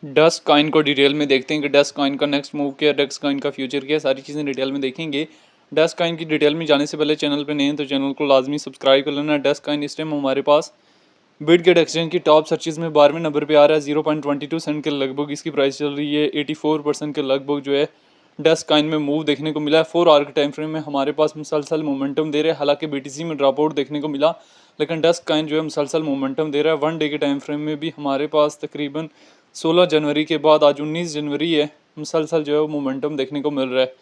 Dust coin को detail में देखते हैं कि डस्ट कॉइन का नेक्स्ट मूव क्या है, डस्ट कॉइन का फ्यूचर क्या है, सारी चीज़ें डिटेल में देखेंगे। डस्ट कॉइन की डिटेल में जाने से पहले चैनल पे नए हैं तो चैनल को लाजमी सब्सक्राइब कर लेना। डस्ट कॉइन इस टाइम हमारे पास बिटगेट एक्सचेंज की टॉप सर्चेज में 12वें नंबर पे आ रहा है। 0.22 सेंट के लगभग इसकी प्राइस चल रही है। 84% के लगभग जो है डस्ट कॉइन में मूव देखने को मिला है। 4 आवर के टाइम फ्रेम में हमारे पास मुसलसल मोमेंटम दे रहे हैं। हालांकि बीटीसी में ड्रॉप आउट देखने को मिला, लेकिन डस्ट कॉइन जो है मुसलसल मोमेंटम दे रहा है। 1 डे के टाइम फ्रेम में भी हमारे पास तकरीबन 16 जनवरी के बाद आज 19 जनवरी है, मुसलसल जो है वो मोमेंटम देखने को मिल रहा है।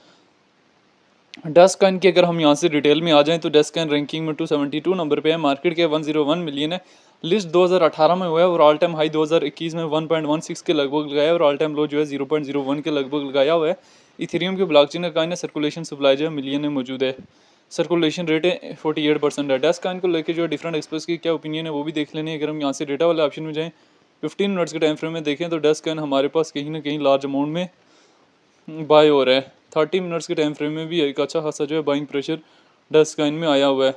डस्ट कॉइन की अगर हम यहाँ से डिटेल में आ जाएं तो डस्ट कॉइन रैंकिंग में 272 नंबर पे है। मार्केट के 101 मिलियन है। लिस्ट 2018 में हुआ है और ऑल टाइम हाई 2021 में 1.16 के लगभग लगाया और ऑल टाइम लो जो है 0.01 के लगभग लगाया हुआ है। इथेरियम के ब्लॉकचेन का कॉइन है, सर्कुलेशन सप्लाई जो है मिलियन में मौजूद है। सर्कुलेशन रेट है 48% है। डस्ट कॉइन को लेकर जो है डिफरेंट एक्सपर्ट्स की क्या ओपिनियन है वो भी देख लेने। अगर हम यहाँ से डेटा वाले ऑप्शन में जाएँ 15 मिनट्स के टाइम फ्रेम में देखें तो डस्ट कॉइन हमारे पास कहीं ना कहीं लार्ज अमाउंट में बाय हो रहा है। 30 मिनट्स के टाइम फ्रेम में भी एक अच्छा खासा जो है बाइंग प्रेशर डस्ट कॉइन में आया हुआ है।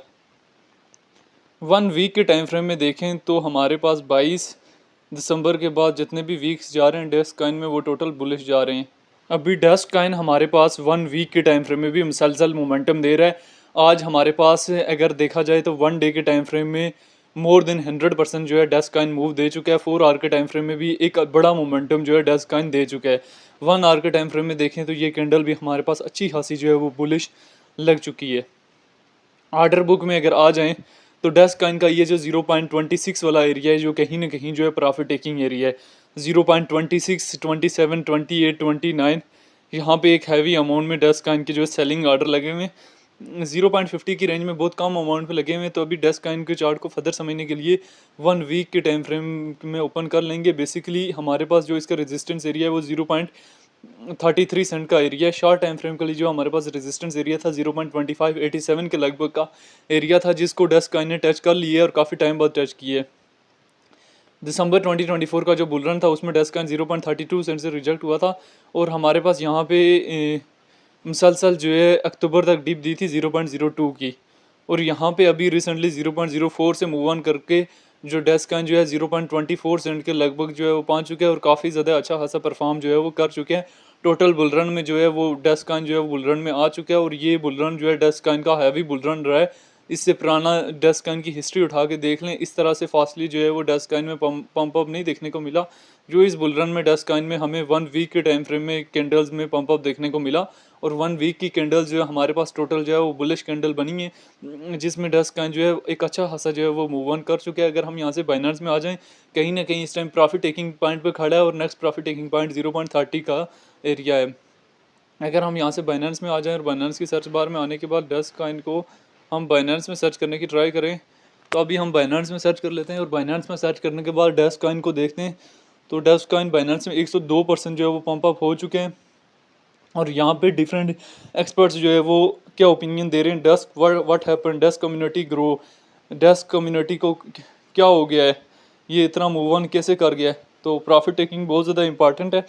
1 वीक के टाइम फ्रेम में देखें तो हमारे पास 22 दिसंबर के बाद जितने भी वीक्स जा रहे हैं डस्ट कॉइन में वो टोटल बुलिश जा रहे हैं। अभी डस्ट कॉइन हमारे पास 1 वीक के टाइम फ्रेम में भी मुसलसल मोमेंटम दे रहा है। आज हमारे पास अगर देखा जाए तो 1 डे के टाइम फ्रेम में मोर देन 100% जो है डस्ट कॉइन मूव दे चुका है। 4 आवर के टाइम फ्रेम में भी एक बड़ा मोमेंटम जो है डस्ट कॉइन दे चुका है। 1 आवर के टाइम फ्रेम में देखें तो ये कैंडल भी हमारे पास अच्छी खासी जो है वो बुलिश लग चुकी है। ऑर्डर बुक में अगर आ जाएं तो डस्ट कॉइन का ये जो 0.26 वाला एरिया है जो कहीं ना कहीं जो है प्रॉफिट टेकिंग एरिया है। 0.26, 27, 28, 29 यहाँ पे एक हैवी अमाउंट में डस्ट कॉइन के जो है सेलिंग ऑर्डर लगे हुए हैं। 0.50 की रेंज में बहुत कम अमाउंट पे लगे हुए हैं। तो अभी डस्ट कॉइन के चार्ट को फर्दर समझने के लिए 1 वीक के टाइम फ्रेम में ओपन कर लेंगे। बेसिकली हमारे पास जो इसका रेजिस्टेंस एरिया है वो 0.33 सेंट का एरिया है। शॉर्ट टाइम फ्रेम के लिए जो हमारे पास रेजिस्टेंस एरिया था 0.2587 के लगभग का एरिया था, जिसको डस्ट कॉइन ने टच कर लिया है और काफ़ी टाइम बाद टच किए है। दिसंबर 2024 का जो बुल रन था उसमें डस्ट कॉइन 0.32 सेंट से रिजेक्ट हुआ था और हमारे पास यहाँ पे मुसलसल जो है अक्टूबर तक डिप दी थी 0.02 की और यहाँ पे अभी रिसेंटली 0.04 से मूव ऑन करके जो डस्ट कॉइन जो है 0.24 सेंट के लगभग जो है वो पहुँच चुके हैं और काफ़ी ज़्यादा अच्छा खासा परफॉर्म जो है वो कर चुके हैं। टोटल बुल रन में जो है वो डस्ट कॉइन जो है बुल रन में आ चुका है और ये बुल रन जो है डस्ट कॉइन का हैवी बुल रन रहा है। इससे पुराना डस्ट कॉइन की हिस्ट्री उठा के देख लें, इस तरह से फास्टली जो है वो डस्ट कॉइन में पंप अप नहीं देखने को मिला जो इस बुल रन में डस्ट कॉइन में हमें 1 वीक के टाइम फ्रेम में कैंडल्स में पंप अप देखने को मिला। और 1 वीक की कैंडल्स जो है हमारे पास टोटल जो है वो बुलिश कैंडल बनी है, जिसमें डस्ट कॉइन जो है एक अच्छा खासा जो है वो मूव ऑन कर चुके हैं। अगर हम यहाँ से बाइनेंस में आ जाएं कहीं ना कहीं इस टाइम प्रॉफिट टेकिंग पॉइंट पे खड़ा है और नेक्स्ट प्रॉफिट टेकिंग पॉइंट 0.30 का एरिया है। अगर हम यहाँ से बाइनेंस में आ जाएं और बाइनेंस की सर्च बार में आने के बाद डस्ट कॉइन को हम बाइनेंस में सर्च करने की ट्राई करें तो अभी हम बाइनेंस में सर्च कर लेते हैं और बाइनेंस में सर्च करने के बाद डस्ट कॉइन को देखते हैं तो डस्ट कॉइन बाइनेंस में 102% जो है वो पंप अप हो चुके हैं। और यहाँ पे डिफरेंट एक्सपर्ट्स जो है वो क्या ओपिनियन दे रहे हैं dust what happen, dust community grow, dust community को क्या हो गया है, ये इतना मूव ऑन कैसे कर गया है। तो प्रॉफिट टेकिंग बहुत ज़्यादा इंपॉर्टेंट है।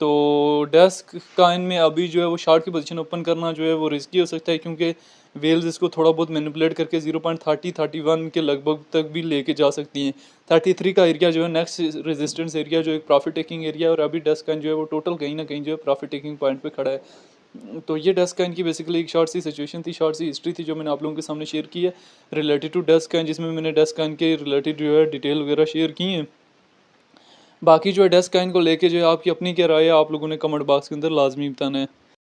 तो डस्ट कॉइन में अभी जो है वो शॉर्ट की पोजीशन ओपन करना जो है वो रिस्की हो सकता है क्योंकि वेल्स इसको थोड़ा बहुत मैनिपुलेट करके 0.31 के लगभग तक भी लेके जा सकती हैं। 33 का एरिया जो है नेक्स्ट रेजिस्टेंस एरिया जो एक प्रॉफिट टेकिंग एरिया है और अभी डस्ट कॉइन जो है वो टोटल कहीं ना कहीं जो है प्रॉफिट टेकिंग पॉइंट पे खड़ा है। तो ये डस्ट कॉइन की बेसिकली एक शॉर्ट सी सिचुएशन थी, शॉर्ट सी हिस्ट्री थी जो मैंने आप लोगों के सामने शेयर की है रिलेटेड टू डस्ट कॉइन, जिसमें मैंने डस्ट कॉइन के रिलेटेड जो है डिटेल वगैरह शेयर की हैं। बाकी जो है डस्ट कॉइन को लेके जो है आपकी अपनी क्या राय है आप लोगों ने कमेंट बॉक्स के अंदर लाजमी बताना है।